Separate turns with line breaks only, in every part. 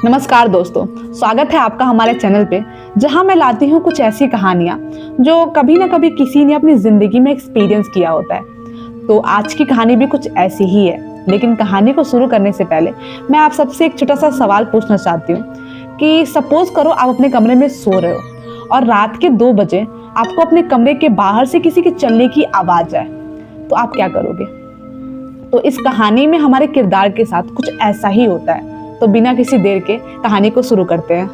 नमस्कार दोस्तों, स्वागत है आपका हमारे चैनल पे जहां मैं लाती हूं कुछ ऐसी कहानियां जो कभी ना कभी किसी ने अपनी जिंदगी में एक्सपीरियंस किया होता है। तो आज की कहानी भी कुछ ऐसी ही है, लेकिन कहानी को शुरू करने से पहले मैं आप सबसे एक छोटा सा सवाल पूछना चाहती हूँ कि सपोज करो आप अपने कमरे में सो रहे हो और रात के 2 बजे आपको अपने कमरे के बाहर से किसी के चलने की आवाज आए, तो आप क्या करोगे? तो इस कहानी में हमारे किरदार के साथ कुछ ऐसा ही होता है। तो बिना किसी देर के कहानी को शुरू करते हैं।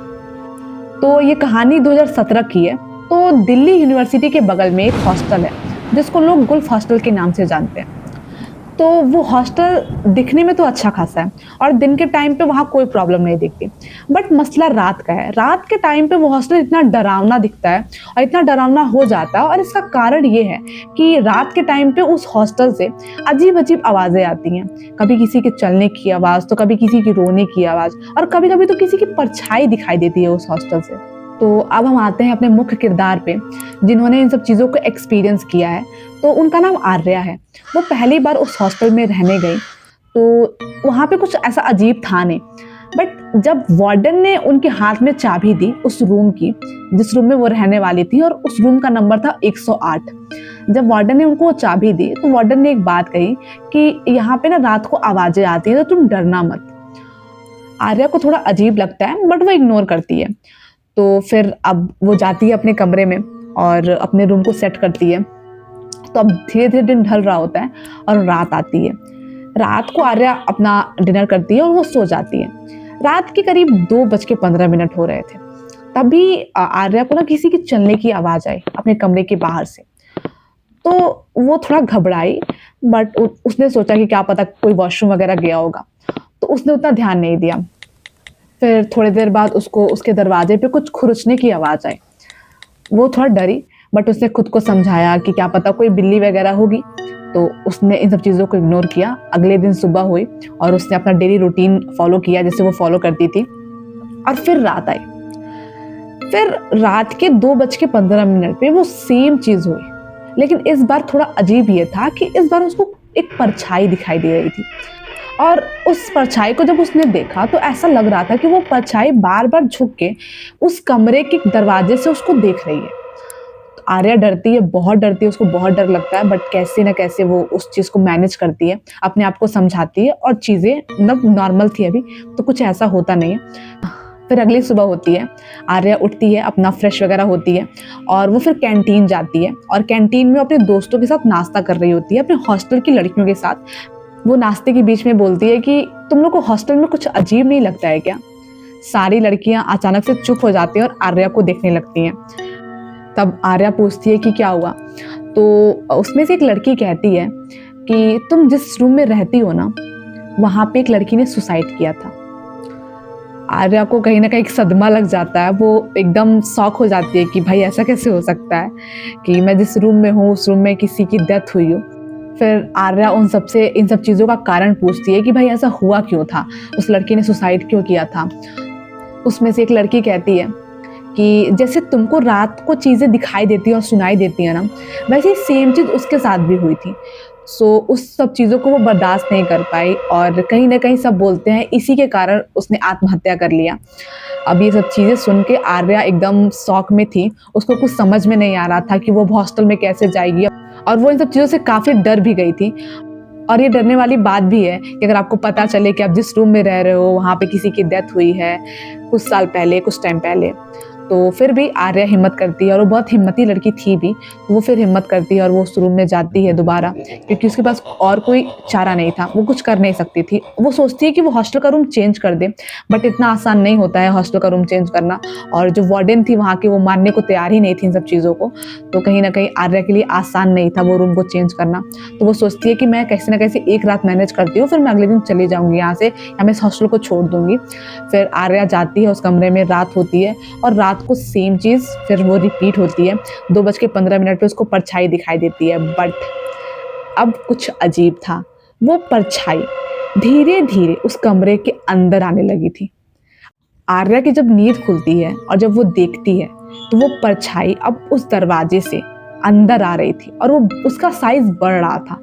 तो ये कहानी 2017 की है। तो दिल्ली यूनिवर्सिटी के बगल में एक हॉस्टल है जिसको लोग गुल्फ हॉस्टल के नाम से जानते हैं। तो वो हॉस्टल दिखने में तो अच्छा खासा है और दिन के टाइम पे वहाँ कोई प्रॉब्लम नहीं दिखती, बट मसला रात का है। रात के टाइम पे वो हॉस्टल इतना डरावना दिखता है और इतना डरावना हो जाता है, और इसका कारण ये है कि रात के टाइम पे उस हॉस्टल से अजीब अजीब आवाज़ें आती हैं। कभी किसी के चलने की आवाज़, तो कभी किसी की रोने की आवाज़, और कभी कभी तो किसी की परछाई दिखाई देती है उस हॉस्टल से। तो अब हम आते हैं अपने मुख्य किरदार पे जिन्होंने इन सब चीज़ों को एक्सपीरियंस किया है। तो उनका नाम आर्या है। वो पहली बार उस हॉस्टल में रहने गई तो वहाँ पे कुछ ऐसा अजीब था नहीं, बट जब वार्डन ने उनके हाथ में चाबी दी उस रूम की जिस रूम में वो रहने वाली थी, और उस रूम का नंबर था 108। जब वार्डन ने उनको वो चाबी दी तो वार्डन ने एक बात कही कि यहाँ पे ना रात को आवाजें आती है, तो तुम डरना मत। आर्या को थोड़ा अजीब लगता है बट वो इग्नोर करती है। तो फिर अब वो जाती है अपने कमरे में और अपने रूम को सेट करती है। तो अब धीरे धीरे दिन ढल रहा होता है और रात आती है। रात को आर्या अपना डिनर करती है और वो सो जाती है। रात के करीब 2:15 हो रहे थे, तभी आर्या को ना किसी के चलने की आवाज आई अपने कमरे के बाहर से। तो वो थोड़ा घबराई, बट उसने सोचा कि क्या पता कोई वॉशरूम वगैरह गया होगा, तो उसने उतना ध्यान नहीं दिया। फिर थोड़ी देर बाद उसको उसके दरवाजे पे कुछ खुरचने की आवाज आई। वो थोड़ा डरी, बट उसने खुद को समझाया कि क्या पता कोई बिल्ली वगैरह होगी, तो उसने इन सब चीज़ों को इग्नोर किया। अगले दिन सुबह हुई और उसने अपना डेली रूटीन फॉलो किया जैसे वो फॉलो करती थी। और फिर रात आई। फिर रात के 2:15 पे वो सेम चीज़ हुई, लेकिन इस बार थोड़ा अजीब ये था कि इस बार उसको एक परछाई दिखाई दे रही थी। और उस परछाई को जब उसने देखा तो ऐसा लग रहा था कि वो परछाई बार बार झुक के उस कमरे के दरवाजे से उसको देख रही है। तो आर्या डरती है, बहुत डरती है, उसको बहुत डर लगता है, बट कैसे ना कैसे वो उस चीज़ को मैनेज करती है, अपने आप को समझाती है, और चीज़ें मतलब नॉर्मल थी अभी, तो कुछ ऐसा होता नहीं है। फिर अगली सुबह होती है, आर्या उठती है, अपना फ्रेश वगैरह होती है और वो फिर कैंटीन जाती है, और कैंटीन में अपने दोस्तों के साथ नाश्ता कर रही होती है, अपने हॉस्टल की लड़कियों के साथ। वो नाश्ते के बीच में बोलती है कि तुम लोग को हॉस्टल में कुछ अजीब नहीं लगता है क्या? सारी लड़कियां अचानक से चुप हो जाती हैं और आर्या को देखने लगती हैं। तब आर्या पूछती है कि क्या हुआ? तो उसमें से एक लड़की कहती है कि तुम जिस रूम में रहती हो ना, वहां पे एक लड़की ने सुसाइड किया था। आर्या को कहीं ना कहीं एक सदमा लग जाता है। वो एकदम शॉक हो जाती है कि भाई ऐसा कैसे हो सकता है कि मैं जिस रूम में हूँ उस रूम में किसी की डेथ हुई हो। फिर आर्या उन सबसे इन सब चीज़ों का कारण पूछती है कि भाई ऐसा हुआ क्यों था, उस लड़की ने सुसाइड क्यों किया था। उसमें से एक लड़की कहती है कि जैसे तुमको रात को चीज़ें दिखाई देती हैं और सुनाई देती हैं ना, वैसे ही सेम चीज़ उसके साथ भी हुई थी। सो उस सब चीज़ों को वो बर्दाश्त नहीं कर पाई, और कहीं ना कहीं सब बोलते हैं इसी के कारण उसने आत्महत्या कर लिया। अब ये सब चीज़ें सुन के आर्या एकदम शॉक में थी। उसको कुछ समझ में नहीं आ रहा था कि वो हॉस्टल में कैसे जाएगी, और वो इन सब चीज़ों से काफ़ी डर भी गई थी। और ये डरने वाली बात भी है कि अगर आपको पता चले कि आप जिस रूम में रह रहे हो वहाँ पे किसी की डेथ हुई है कुछ साल पहले, कुछ टाइम पहले, तो फिर भी आर्या हिम्मत करती है, और वो बहुत हिम्मती लड़की थी भी। तो वो फिर हिम्मत करती है और वो उस रूम में जाती है दोबारा, क्योंकि उसके पास और कोई चारा नहीं था, वो कुछ कर नहीं सकती थी। वो सोचती है कि वो हॉस्टल का रूम चेंज कर दे, बट इतना आसान नहीं होता है हॉस्टल का रूम चेंज करना, और जो वार्डन थी वहाँ की वो मानने को तैयार ही नहीं थी इन सब चीज़ों को। तो कहीं ना कहीं आर्या के लिए आसान नहीं था वो रूम को चेंज करना। तो वो सोचती है कि मैं कैसे ना कैसे एक रात मैनेज करती हूँ, फिर मैं अगले दिन चली जाऊँगी यहाँ से, या मैं इस हॉस्टल को छोड़ दूँगी। फिर आर्या जाती है उस कमरे में, रात होती है और रात को सेम चीज़ फिर वो रिपीट होती है। 2:15 पे उसको परछाई दिखाई देती है, बट अब कुछ अजीब था। वो परछाई धीरे धीरे उस कमरे के अंदर आने लगी थी। आर्या की जब नींद खुलती है और जब वो देखती है तो वो परछाई अब उस दरवाजे से अंदर आ रही थी, और वो उसका साइज बढ़ रहा था।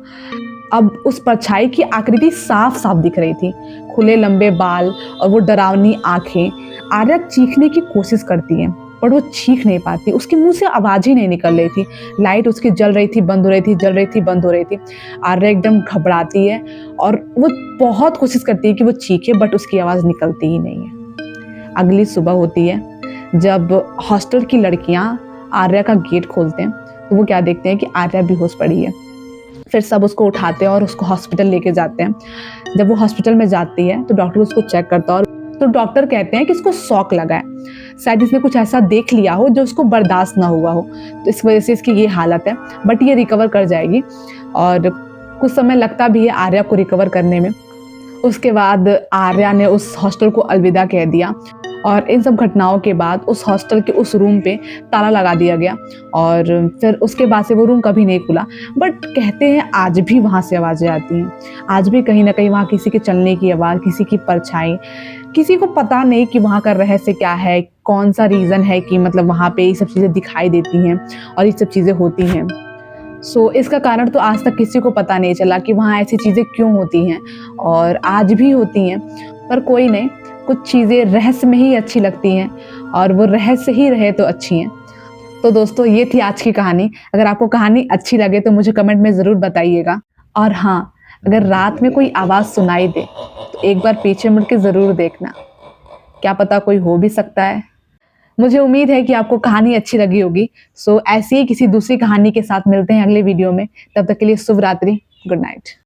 अब उस परछाई की आकृति साफ साफ दिख रही थी। खुले लंबे बाल और वो डरावनी आंखें। आर्या चीखने की कोशिश करती है पर वो चीख नहीं पाती, उसके मुंह से आवाज ही नहीं निकल रही थी। लाइट उसकी जल रही थी, बंद हो रही थी, जल रही थी, बंद हो रही थी। आर्या एकदम घबराती है और वो बहुत कोशिश करती है कि वो चीखे, बट उसकी आवाज निकलती ही नहीं है। अगली सुबह होती है जब हॉस्टल की लड़कियां आर्या का गेट खोलते हैं तो वो क्या देखते हैं कि आर्या बेहोश पड़ी है। फिर सब उसको उठाते हैं और उसको हॉस्पिटल लेके जाते हैं। जब वो हॉस्पिटल में जाती है तो डॉक्टर उसको चेक करता है और तो डॉक्टर कहते हैं कि इसको शॉक लगा है, शायद इसने कुछ ऐसा देख लिया हो जो उसको बर्दाश्त ना हुआ हो, तो इस वजह से इसकी ये हालत है, बट ये रिकवर कर जाएगी। और कुछ समय लगता भी है आर्या को रिकवर करने में। उसके बाद आर्या ने उस हॉस्टल को अलविदा कह दिया और इन सब घटनाओं के बाद उस हॉस्टल के उस रूम पे ताला लगा दिया गया और फिर उसके बाद से वो रूम कभी नहीं खुला। बट कहते हैं आज भी वहाँ से आवाज़ें आती हैं, आज भी कहीं ना कहीं वहाँ किसी के चलने की आवाज़, किसी की परछाई। किसी को पता नहीं कि वहाँ का रहस्य क्या है, कौन सा रीज़न है कि मतलब वहाँ पे ये सब चीज़ें दिखाई देती हैं और ये सब चीज़ें होती हैं। सो इसका कारण तो आज तक किसी को पता नहीं चला कि वहाँ ऐसी चीज़ें क्यों होती हैं और आज भी होती हैं। पर कोई नहीं, कुछ चीज़ें रहस्य में ही अच्छी लगती हैं और वो रहस्य ही रहे तो अच्छी हैं। तो दोस्तों ये थी आज की कहानी। अगर आपको कहानी अच्छी लगे तो मुझे कमेंट में ज़रूर बताइएगा। और हाँ, अगर रात में कोई आवाज़ सुनाई दे तो एक बार पीछे मुड़ के ज़रूर देखना, क्या पता कोई हो भी सकता है। मुझे उम्मीद है कि आपको कहानी अच्छी लगी होगी। सो ऐसी ही किसी दूसरी कहानी के साथ मिलते हैं अगले वीडियो में। तब तक के लिए शुभ रात्रि, गुड नाइट।